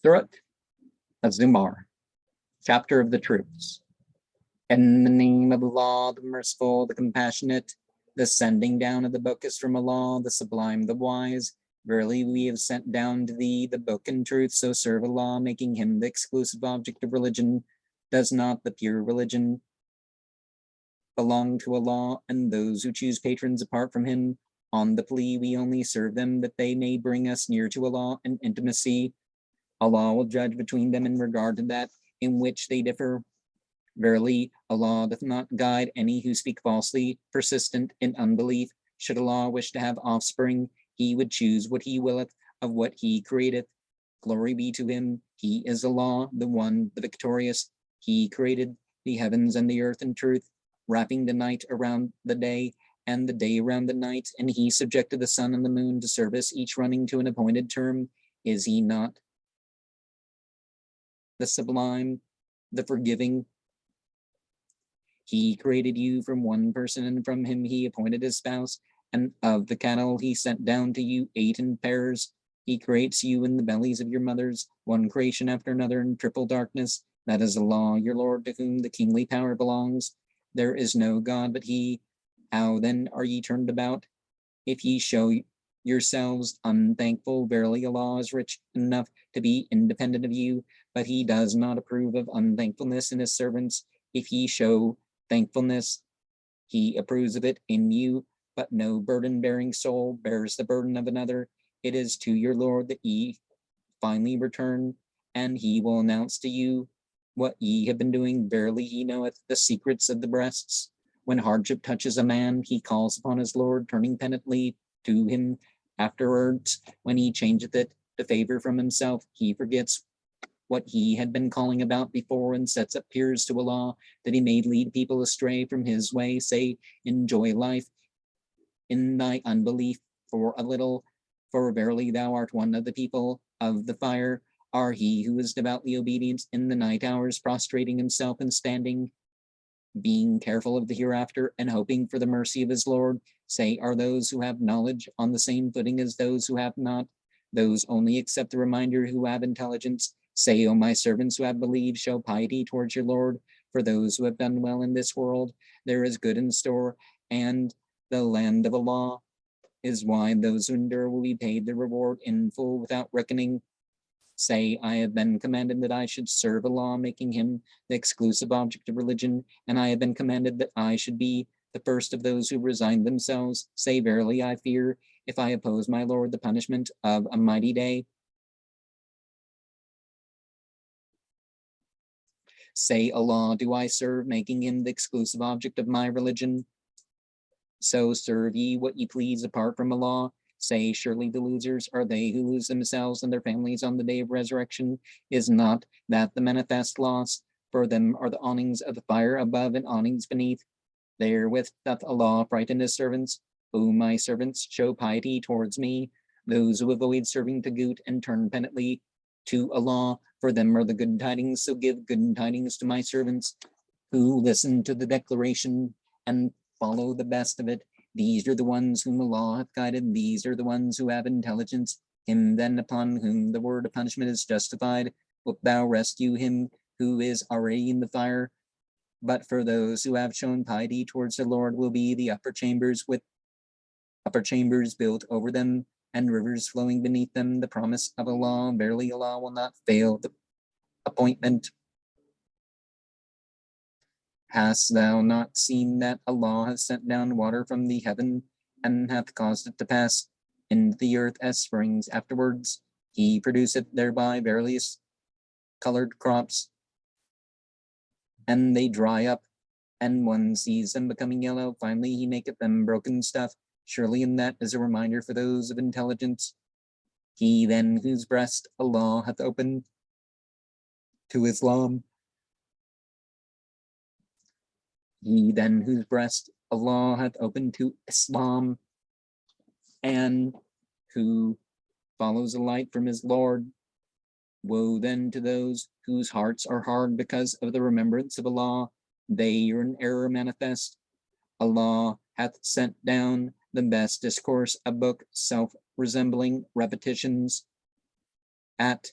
Surat Az-Zumar, Chapter of the Truths. In the name of Allah, the Merciful, the Compassionate, the sending down of the book is from Allah, the Sublime, the Wise. Verily, we have sent down to thee the book and truth, so serve Allah, making him the exclusive object of religion. Does not the pure religion belong to Allah, and those who choose patrons apart from him? On the plea, we only serve them that they may bring us near to Allah and intimacy. Allah will judge between them in regard to that in which they differ. Verily, Allah doth not guide any who speak falsely, persistent in unbelief. Should Allah wish to have offspring, he would choose what he willeth of what he createth. Glory be to him. He is Allah, the one, the victorious. He created the heavens and the earth in truth, wrapping the night around the day and the day around the night, and he subjected the sun and the moon to service, each running to an appointed term. Is he not the sublime, the forgiving? He created you from one person, and from him he appointed his spouse, and of the cattle he sent down to you 8 in pairs. He creates you in the bellies of your mothers, one creation after another in triple darkness. That is Allah, your Lord, to whom the kingly power belongs. There is no God but he. How then are ye turned about? If ye show yourselves unthankful, verily Allah is rich enough to be independent of you, but he does not approve of unthankfulness in his servants. If ye show thankfulness, he approves of it in you, but no burden-bearing soul bears the burden of another. It is to your Lord that ye finally return, and he will announce to you what ye have been doing. Verily he knoweth the secrets of the breasts. When hardship touches a man, he calls upon his Lord, turning penitently to him. Afterwards, when he changeth it to favor from himself, he forgets what he had been calling about before and sets up peers to Allah, that he may lead people astray from his way. Say, enjoy life in thy unbelief for a little, for verily thou art one of the people of the fire. Are he who is devoutly obedient in the night hours, prostrating himself and standing, being careful of the hereafter and hoping for the mercy of his Lord? Say, are those who have knowledge on the same footing as those who have not? Those only accept the reminder who have intelligence. Say, O my servants who have believed, show piety towards your Lord. For those who have done well in this world, there is good in store, and the land of Allah is wide. Those who endure will be paid the reward in full without reckoning. Say, I have been commanded that I should serve Allah, making him the exclusive object of religion, and I have been commanded that I should be the first of those who resign themselves. Say, verily, I fear, if I oppose my Lord, the punishment of a mighty day. Say, Allah do I serve, making him the exclusive object of my religion. So serve ye what ye please apart from Allah. Say, surely the losers are they who lose themselves and their families on the day of resurrection. Is not that the manifest loss? For them are the awnings of the fire above and awnings beneath. Therewith doth Allah frighten his servants. O my servants, show piety towards me. Those who avoid serving Tagut and turn penitently to Allah, for them are the good tidings. So give good tidings to my servants who listen to the declaration and follow the best of it. These are the ones whom Allah hath guided. These are the ones who have intelligence. Him then upon whom the word of punishment is justified, wilt thou rescue him who is already in the fire? But for those who have shown piety towards the Lord will be the upper chambers, with upper chambers built over them and rivers flowing beneath them. The promise of Allah, verily Allah will not fail the appointment. Hast thou not seen that Allah has sent down water from the heaven and hath caused it to pass into the earth as springs afterwards? He produceth thereby various colored crops, and they dry up, and one sees them becoming yellow. Finally, he maketh them broken stuff. Surely in that is a reminder for those of intelligence. He then whose breast Allah hath opened to Islam, he then whose breast Allah hath opened to Islam, and who follows a light from his Lord. Woe then to those whose hearts are hard because of the remembrance of Allah. They are in error manifest. Allah hath sent down the best discourse, a book self-resembling repetitions at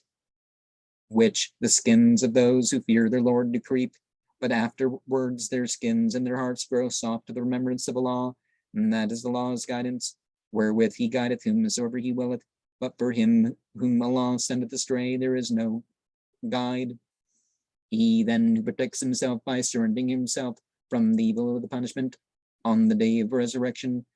which the skins of those who fear their Lord do creep, but afterwards their skins and their hearts grow soft to the remembrance of Allah, and that is the law's guidance, wherewith he guideth whomsoever he willeth. But for him whom Allah sendeth astray, there is no guide. He then who protects himself by surrendering himself from the evil of the punishment on the day of resurrection.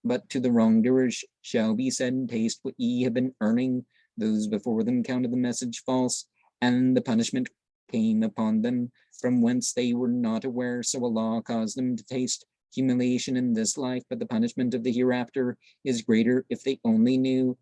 But to the wrongdoers shall be said, taste what ye have been earning. Those before them counted the message false, and the punishment came upon them from whence they were not aware. So Allah caused them to taste humiliation in this life, but the punishment of the hereafter is greater if they only knew.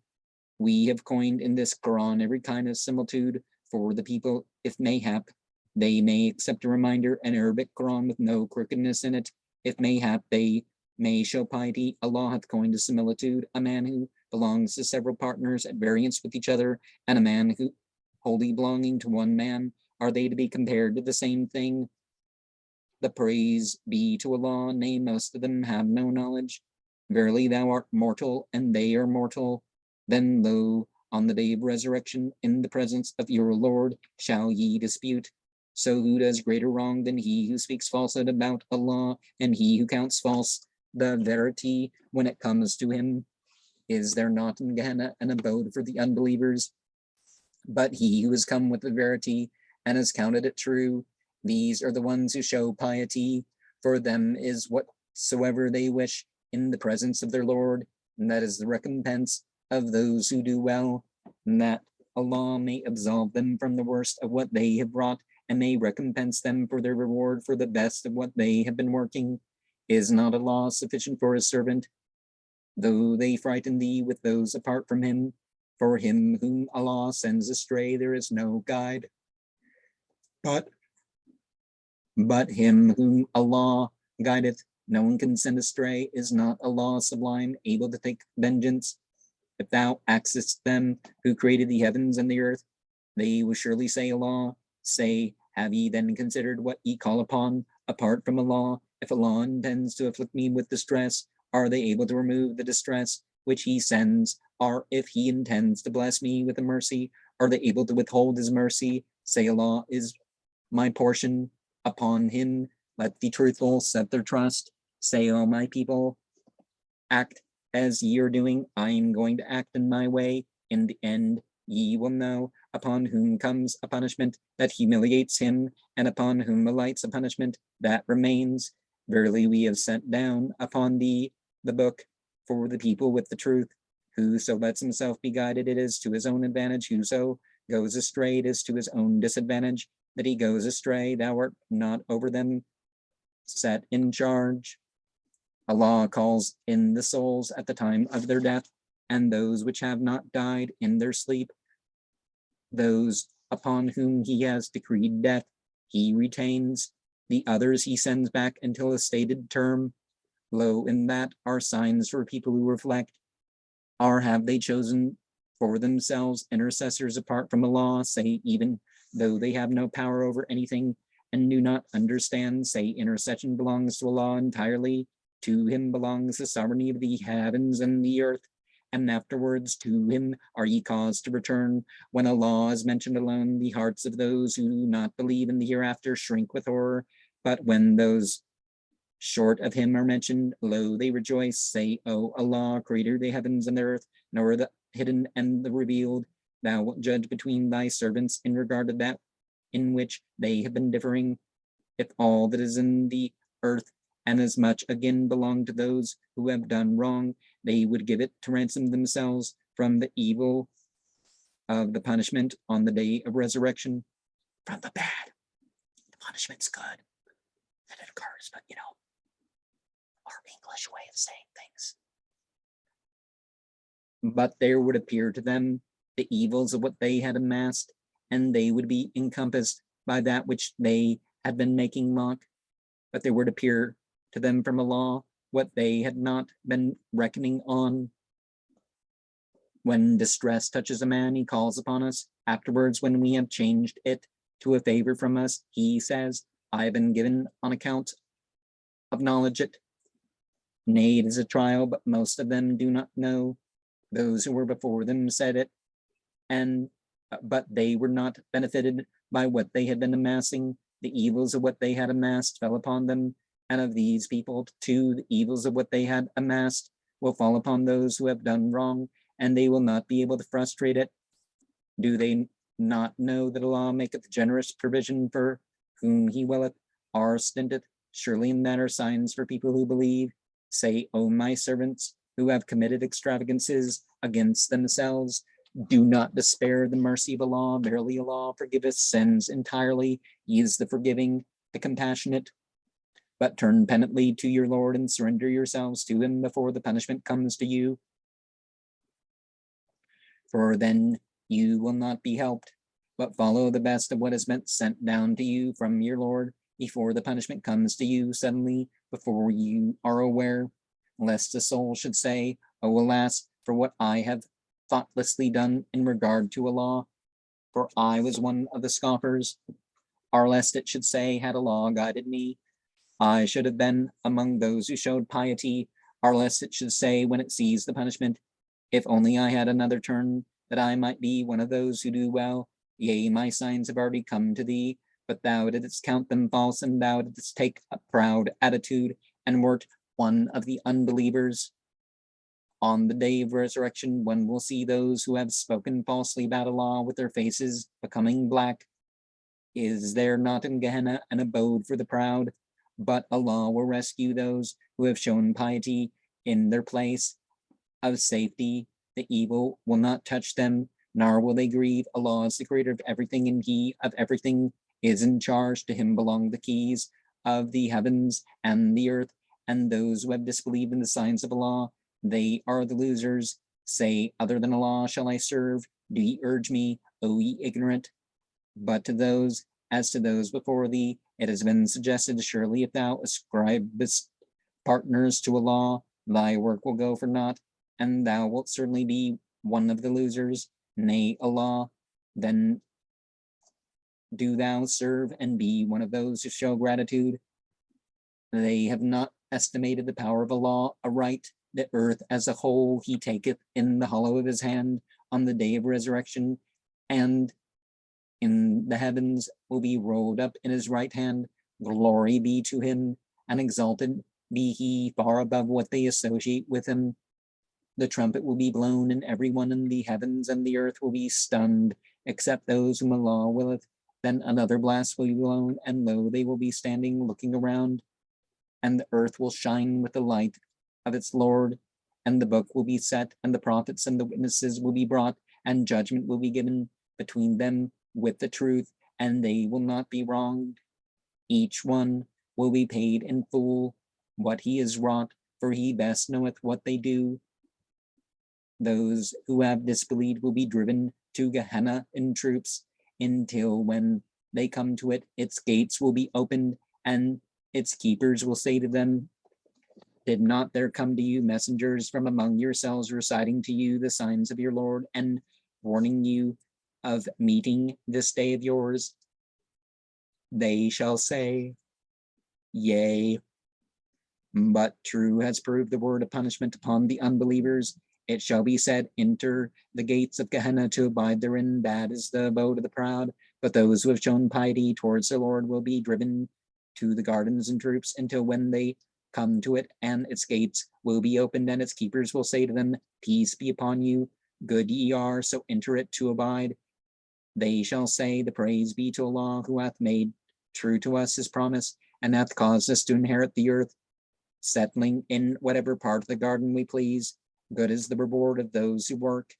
We have coined in this Qur'an every kind of similitude for the people, if mayhap they may accept a reminder, an Arabic Qur'an with no crookedness in it. If mayhap they may show piety, Allah hath coined a similitude, a man who belongs to several partners at variance with each other, and a man who wholly belonging to one man. Are they to be compared to the same thing? The praise be to Allah, nay, most of them have no knowledge. Verily thou art mortal, and they are mortal. Then lo, on the day of resurrection, in the presence of your Lord, shall ye dispute. So who does greater wrong than he who speaks falsehood about Allah, and he who counts false the verity when it comes to him? Is there not in Gehenna an abode for the unbelievers? But he who has come with the verity and has counted it true, these are the ones who show piety. For them is whatsoever they wish in the presence of their Lord, and that is the recompense of those who do well, and that Allah may absolve them from the worst of what they have wrought, and may recompense them for their reward for the best of what they have been working. Is not Allah sufficient for his servant? Though they frighten thee with those apart from him, for him whom Allah sends astray, there is no guide. But him whom Allah guideth, no one can send astray. Is not Allah sublime, able to take vengeance? If thou askest them who created the heavens and the earth, they will surely say Allah. Say, have ye then considered what ye call upon apart from Allah? If Allah intends to afflict me with distress, are they able to remove the distress which he sends? Or if he intends to bless me with a mercy, are they able to withhold his mercy? Say, Allah is my portion. Upon him let the truthful set their trust. Say, O my people, act as ye are doing. I am going to act in my way. In the end, ye will know upon whom comes a punishment that humiliates him, and upon whom alights a punishment that remains. Verily, we have sent down upon thee the book for the people with the truth. Whoso lets himself be guided, it is to his own advantage. Whoso goes astray, it is to his own disadvantage. That he goes astray, thou art not over them set in charge. Allah calls in the souls at the time of their death, and those which have not died in their sleep. Those upon whom he has decreed death, he retains. The others he sends back until a stated term. Lo, in that are signs for people who reflect. Or have they chosen for themselves intercessors apart from Allah? Say, even though they have no power over anything and do not understand, say, intercession belongs to Allah entirely. To him belongs the sovereignty of the heavens and the earth, and afterwards to him are ye caused to return. When Allah is mentioned alone, the hearts of those who do not believe in the hereafter shrink with horror. But when those short of him are mentioned, lo, they rejoice. Say, O Allah, creator of the heavens and the earth, nor the hidden and the revealed, thou wilt judge between thy servants in regard to that in which they have been differing. If all that is in the earth and as much again belong to those who have done wrong, they would give it to ransom themselves from the evil of the punishment on the day of resurrection. From the bad, the punishment's good, and it occurs, but our English way of saying things. But there would appear to them the evils of what they had amassed, and they would be encompassed by that which they had been making mock. But there would appear to them from Allah what they had not been reckoning on. When distress touches a man, he calls upon us. Afterwards, when we have changed it to a favor from us, he says, I have been given on account of knowledge it. Nay, it is a trial, but most of them do not know. Those who were before them said it, and but they were not benefited by what they had been amassing. The evils of what they had amassed fell upon them, and of these people too, the evils of what they had amassed will fall upon those who have done wrong, and they will not be able to frustrate it. Do they not know that Allah maketh generous provision for whom he willeth, or stinteth? Surely in that are signs for people who believe. Say, O my servants, who have committed extravagances against themselves, do not despair the mercy of Allah. Verily Allah forgiveth sins entirely. He is the forgiving, the compassionate. But turn penitently to your Lord and surrender yourselves to him before the punishment comes to you. For then you will not be helped, but follow the best of what is meant sent down to you from your Lord before the punishment comes to you suddenly, before you are aware, lest a soul should say, oh, alas, for what I have thoughtlessly done in regard to Allah, for I was one of the scoffers, or lest it should say, had Allah guided me, I should have been among those who showed piety, or lest it should say when it sees the punishment, if only I had another turn, that I might be one of those who do well. Yea, my signs have already come to thee, but thou didst count them false, and thou didst take a proud attitude, and wert one of the unbelievers. On the day of resurrection, one will see those who have spoken falsely about Allah with their faces becoming black. Is there not in Gehenna an abode for the proud? But Allah will rescue those who have shown piety in their place of safety. The evil will not touch them, nor will they grieve. Allah is the creator of everything, and he of everything is in charge. To him belong the keys of the heavens and the earth, and those who have disbelieved in the signs of Allah, they are the losers. Say, other than Allah shall I serve? Do ye urge me, O ye ignorant? But to those, as to those before thee, it has been suggested, surely if thou ascribest partners to Allah, thy work will go for naught, and thou wilt certainly be one of the losers. Nay, Allah, then do thou serve and be one of those who show gratitude. They have not estimated the power of Allah aright. The earth as a whole he taketh in the hollow of his hand on the day of resurrection, and in the heavens will be rolled up in his right hand. Glory be to him, and exalted be he far above what they associate with him. The trumpet will be blown, and everyone in the heavens and the earth will be stunned, except those whom Allah willeth. Then another blast will be blown, and lo, they will be standing looking around, and the earth will shine with the light of its Lord, and the book will be set, and the prophets and the witnesses will be brought, and judgment will be given between them with the truth, and they will not be wronged. Each one will be paid in full what he has wrought, for he best knoweth what they do. Those who have disbelieved will be driven to Gehenna in troops, until when they come to it, its gates will be opened, and its keepers will say to them, did not there come to you messengers from among yourselves reciting to you the signs of your Lord, and warning you of meeting this day of yours? They shall say, yea, but true has proved the word of punishment upon the unbelievers. It shall be said, enter the gates of Gehenna to abide therein. Bad is the abode of the proud, but those who have shown piety towards the Lord will be driven to the gardens in troops, until when they come to it, and its gates will be opened, and its keepers will say to them, peace be upon you, good ye are, so enter it to abide. They shall say, the praise be to Allah, who hath made true to us his promise, and hath caused us to inherit the earth, settling in whatever part of the garden we please. Good is the reward of those who work.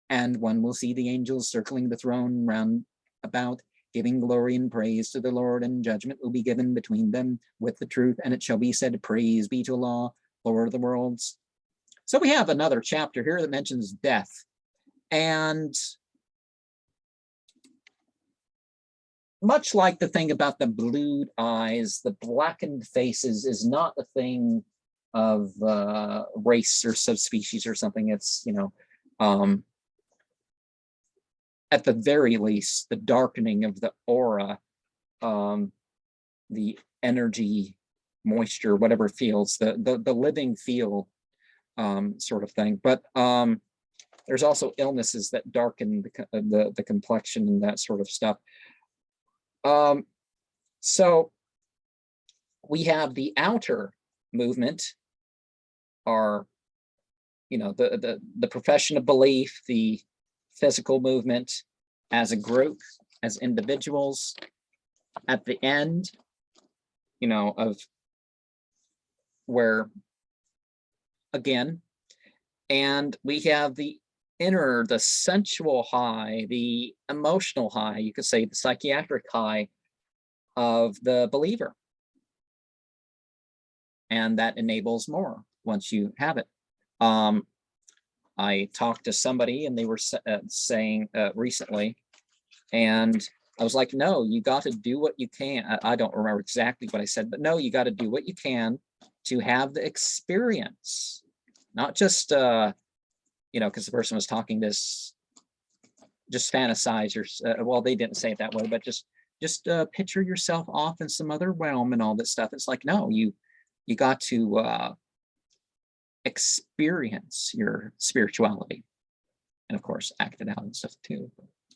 And one will see the angels circling the throne round about, giving glory and praise to the Lord, and judgment will be given between them with the truth, and it shall be said, praise be to Allah, Lord of the worlds. So we have another chapter here that mentions death. And much like the thing about the blued eyes, the blackened faces is not a thing of race or subspecies or something. It's, at the very least, the darkening of the aura, the energy, moisture, whatever feels, the living feel sort of thing. But There's also illnesses that darken the complexion and that sort of stuff. So we have the outer movement, or the profession of belief, the physical movement as a group, as individuals. At the end, of where, again, and we have the inner, the sensual high, the emotional high, you could say the psychiatric high of the believer. And that enables more once you have it. I talked to somebody and they were saying recently, and I was like, no, you got to do what you can. I don't remember exactly what I said, but no, you got to do what you can to have the experience, not just, because the person was talking this, just fantasize your, well, they didn't say it that way, but just picture yourself off in some other realm and all this stuff. It's like, no, you got to experience your spirituality, and of course, act it out and stuff too.